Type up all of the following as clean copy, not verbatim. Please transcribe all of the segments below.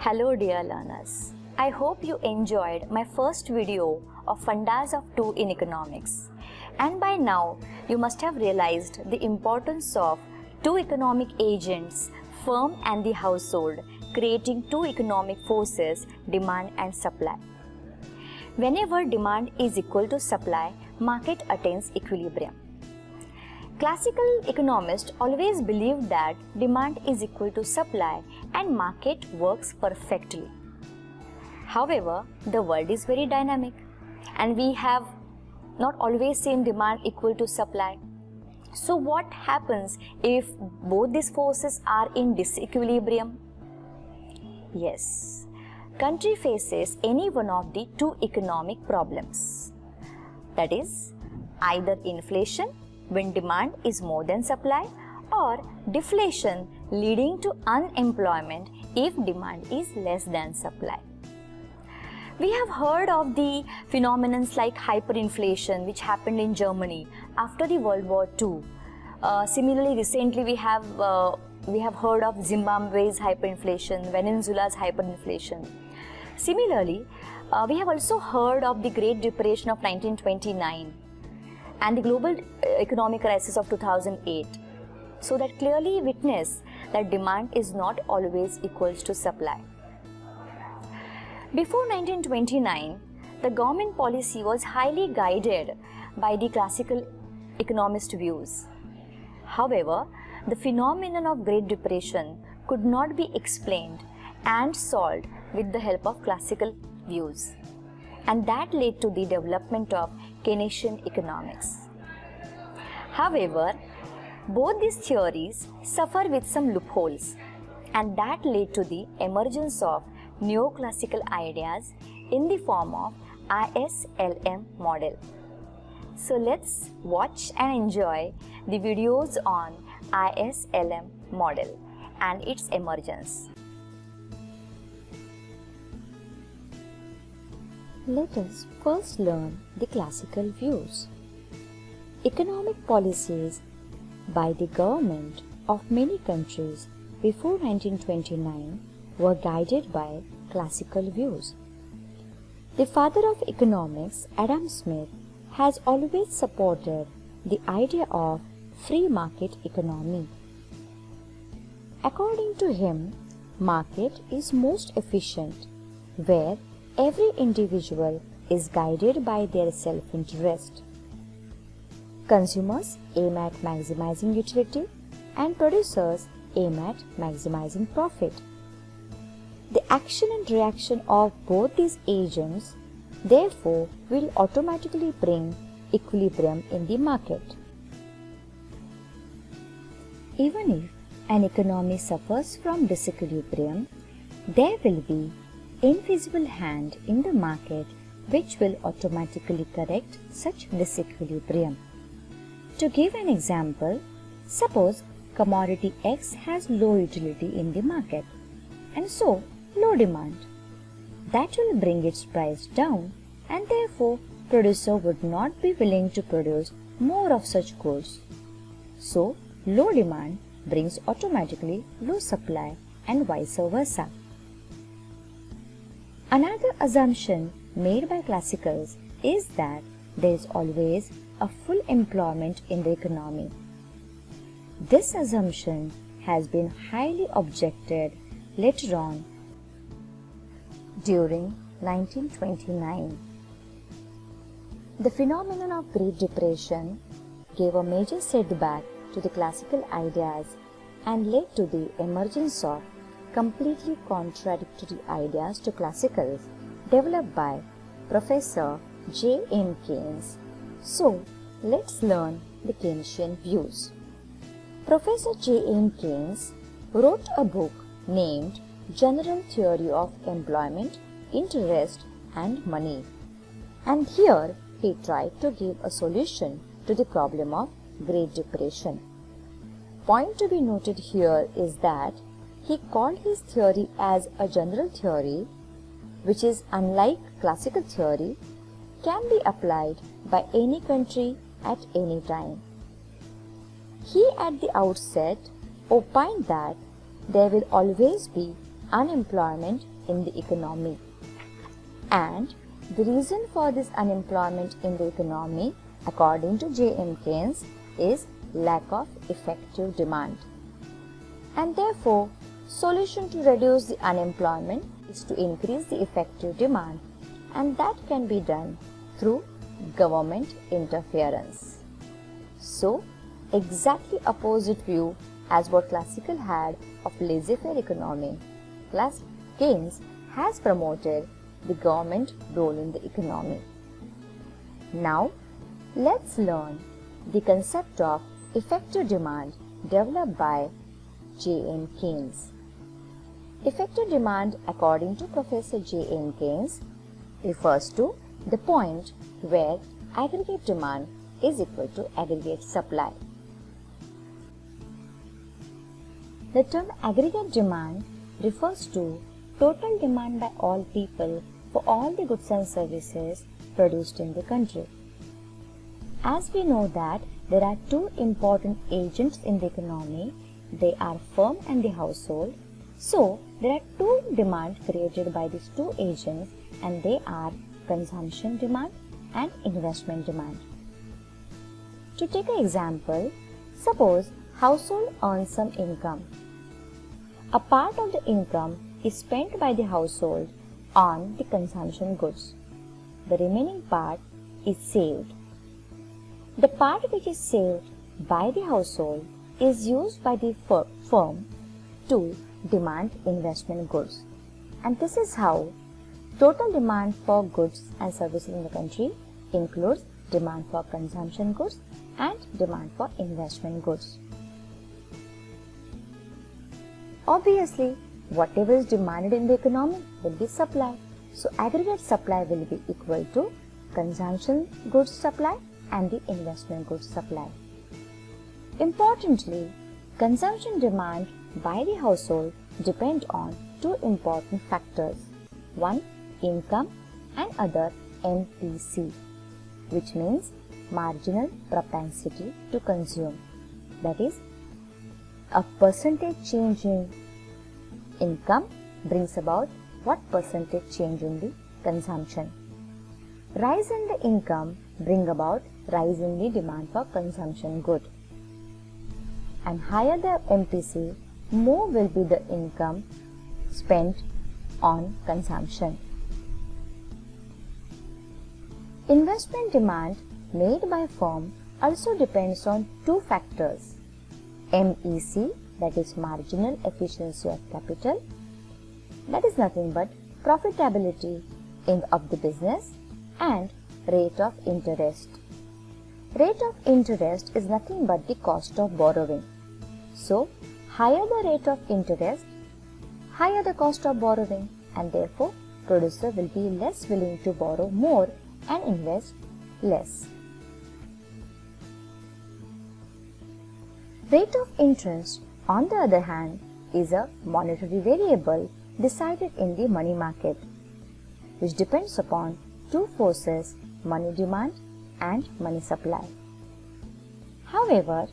Hello dear learners, I hope you enjoyed my first video of Fundas of 2 in Economics, and by now you must have realized the importance of two economic agents, firm and the household, creating two economic forces, demand and supply. Whenever demand is equal to supply, market attains equilibrium. Classical economists always believed that demand is equal to supply and market works perfectly. However, the world is very dynamic and we have not always seen demand equal to supply. So what happens if both these forces are in disequilibrium? Yes, country faces any one of the two economic problems. That is, either inflation when demand is more than supply, or deflation leading to unemployment if demand is less than supply. We have heard of the phenomena like hyperinflation which happened in Germany after the World War II. Similarly, recently we have heard of Zimbabwe's hyperinflation, Venezuela's hyperinflation. Similarly, we have also heard of the Great Depression of 1929 and the global economic crisis of 2008. So that clearly witness that demand is not always equals to supply. Before 1929, the government policy was highly guided by the classical economist views. However, the phenomenon of Great Depression could not be explained and solved with the help of classical views, and that led to the development of Keynesian economics. However, both these theories suffer with some loopholes, and that led to the emergence of neoclassical ideas in the form of ISLM model. So let's watch and enjoy the videos on ISLM model and its emergence. Let us first learn the classical views. Economic policies by the government of many countries before 1929 were guided by classical views. The father of economics, Adam Smith, has always supported the idea of free market economy. According to him, market is most efficient where every individual is guided by their self-interest. Consumers aim at maximizing utility and producers aim at maximizing profit. The action and reaction of both these agents, therefore, will automatically bring equilibrium in the market. Even if an economy suffers from disequilibrium, there will be invisible hand in the market which will automatically correct such disequilibrium. To give an example, suppose commodity X has low utility in the market and so low demand. That will bring its price down, and therefore producer would not be willing to produce more of such goods. So low demand brings automatically low supply and vice versa. Another assumption made by classicals is that there is always a full employment in the economy. This assumption has been highly objected later on during 1929. The phenomenon of Great Depression gave a major setback to the classical ideas and led to the emergence of completely contradictory ideas to classicals developed by Professor J. M. Keynes. So, let's learn the Keynesian views. Professor J. M. Keynes wrote a book named General Theory of Employment, Interest and Money, and here he tried to give a solution to the problem of Great Depression. Point to be noted here is that he called his theory as a general theory, which is unlike classical theory, can be applied by any country at any time. He at the outset opined that there will always be unemployment in the economy. And the reason for this unemployment in the economy, according to J.M. Keynes, is lack of effective demand. And therefore, solution to reduce the unemployment is to increase the effective demand, and that can be done through government interference. So, exactly opposite view as what Classical had of laissez-faire economy, Keynes has promoted the government role in the economy. Now, let's learn the concept of effective demand developed by J.M. Keynes. Effective demand, according to Professor J.M. Keynes, refers to the point where aggregate demand is equal to aggregate supply. The term aggregate demand refers to total demand by all people for all the goods and services produced in the country. As we know that there are two important agents in the economy, they are firm and the household. So, there are two demands created by these two agents, and they are consumption demand and investment demand. To take an example, suppose household earns some income. A part of the income is spent by the household on the consumption goods. The remaining part is saved. The part which is saved by the household is used by the firm to demand investment goods. And this is how total demand for goods and services in the country includes demand for consumption goods and demand for investment goods. Obviously, whatever is demanded in the economy will be supply. So, aggregate supply will be equal to consumption goods supply and the investment goods supply. Importantly, consumption demand by the household depend on two important factors. One, income, and other MPC, which means marginal propensity to consume. That is, a percentage change in income brings about what percentage change in the consumption. Rise in the income bring about rise in the demand for consumption good. And higher the MPC, more will be the income spent on consumption. Investment demand made by firm also depends on two factors. MEC, that is marginal efficiency of capital, that is nothing but profitability of the business, and rate of interest. Rate of interest is nothing but the cost of borrowing. So, higher the rate of interest, higher the cost of borrowing, and therefore producer will be less willing to borrow more and invest less. Rate of interest, on the other hand, is a monetary variable decided in the money market, which depends upon two forces, money demand and money supply. However,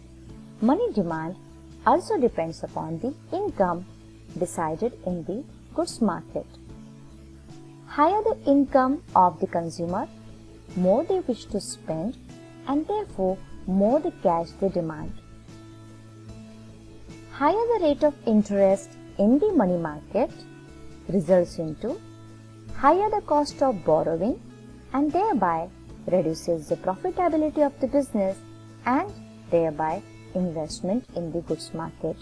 money demand also depends upon the income decided in the goods market. Higher the income of the consumer, more they wish to spend, and therefore more the cash they demand. Higher the rate of interest in the money market results into higher the cost of borrowing, and thereby reduces the profitability of the business and thereby investment in the goods market.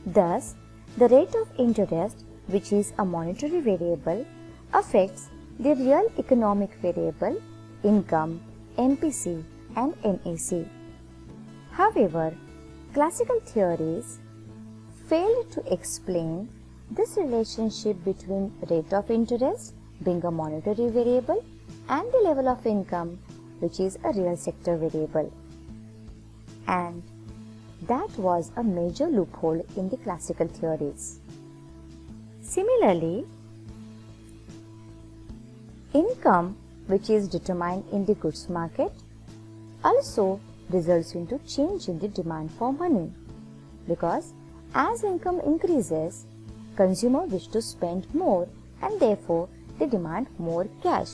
Thus, the rate of interest, which is a monetary variable, affects the real economic variable, income, MPC and MEC. However, classical theories failed to explain this relationship between rate of interest, being a monetary variable, and the level of income, which is a real sector variable. And that was a major loophole in the classical theories. Similarly, income, which is determined in the goods market, also results into change in the demand for money, because as income increases, Consumers wish to spend more and therefore they demand more cash.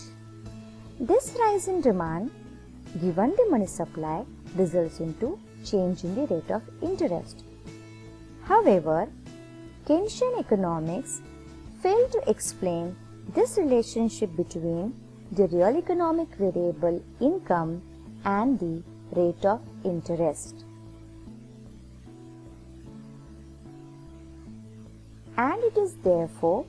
This rise in demand, given the money supply, results into change in the rate of interest. However, Keynesian economics fail to explain this relationship between the real economic variable income and the rate of interest. And it is therefore,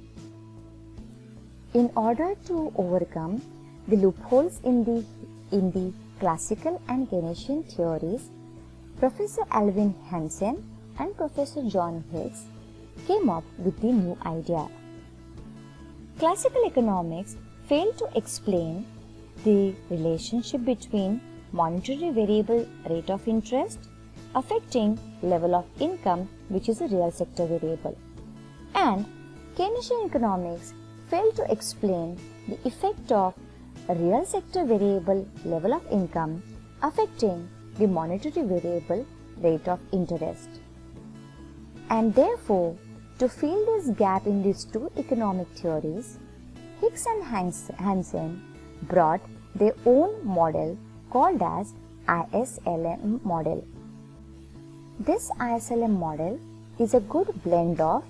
in order to overcome the loopholes in the classical and Keynesian theories, Professor Alvin Hansen and Professor John Hicks came up with the new idea. Classical economics failed to explain the relationship between monetary variable rate of interest affecting level of income, which is a real sector variable, and Keynesian economics failed to explain the effect of a real sector variable level of income affecting the monetary variable rate of interest. And therefore, to fill this gap in these two economic theories, Hicks and Hansen brought their own model called as ISLM model. This ISLM model is a good blend of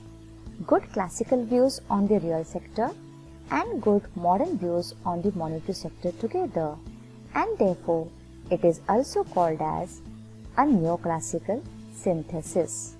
good classical views on the real sector and good modern views on the monetary sector together, and therefore it is also called as a neoclassical synthesis.